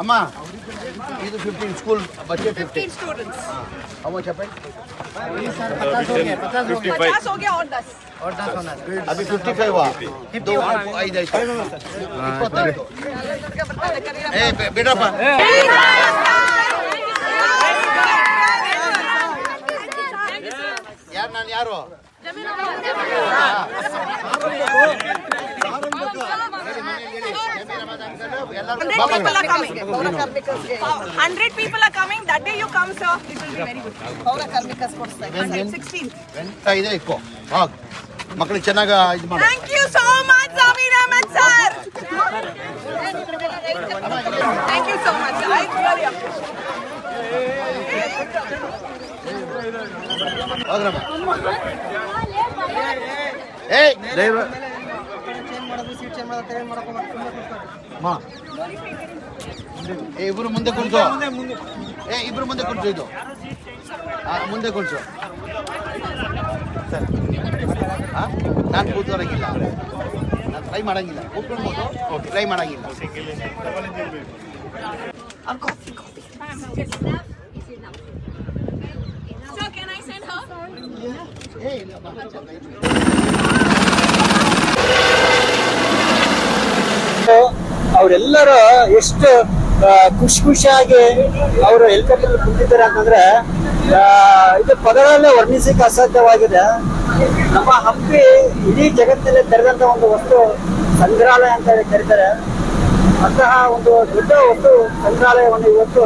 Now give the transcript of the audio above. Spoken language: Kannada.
ಅಮ್ಮ ಇದು 15 ಸ್ಕೂಲ್ बच्चे 15 स्टूडेंट्स how much happened 50 हो गया और 10 होना अभी 55 हुआ 2 5 ए बेटा यार ನಾನು ಯಾರು $100 people are coming. That day you come, sir. It will be very good. Paula Karmikas for 16th. ಇದೆ ಇಕ್ಕೋ ಹೋಗ್ ಮಕ್ಕಳಿಗೆ ಚೆನ್ನಾಗಿ ಇದು ಮಾಡಿ. Thank you so much, Samir Ahmed sir. Thank you so much. I really appreciate. ಹೋಗ್ರಮ್ಮ ಏಯ್ ದಯವಿಟ್ಟು ಇಬ್ರು ಮುಂದೆ ಕುಳಿತು ಇಬ್ರು ಮುಂದೆ ಕುಳಿತು ಇದು ಮುಂದೆ ಕುಳಿಸು ಸರ್ ನಾನು ಕೂತ್ಕೊಳಂಗಿಲ್ಲ ನಾನು ಟ್ರೈ ಮಾಡಂಗಿಲ್ಲ ಕೂತ್ಕೊಳ್ಬೋದು ಟ್ರೈ ಮಾಡಂಗಿಲ್ಲ Sir, can I send her? ಅವರೆಲ್ಲರೂ ಎಷ್ಟು ಖುಷಿಯಾಗಿ ಅವರು ಹೆಲಿಕಾಪ್ಟರ್ ಕುಂತಿದ್ದಾರೆ ಅಂತಂದ್ರೆ ಇದು ಪದಗಳಲ್ಲೇ ವರ್ಣಿಸಲಿಕ್ಕೆ ಅಸಾಧ್ಯವಾಗಿದೆ. ನಮ್ಮ ಹಂಪಿ ಇಡೀ ಜಗತ್ತಿನಲ್ಲಿ ತೆರೆದಂತ ಒಂದು ವಸ್ತು ಸಂಗ್ರಹಾಲಯ ಅಂತ ಹೇಳಿ ಕರೀತಾರೆ. ಅಂತಹ ಒಂದು ದೊಡ್ಡ ವಸ್ತು ಸಂಗ್ರಹಾಲಯವನ್ನು ಇವತ್ತು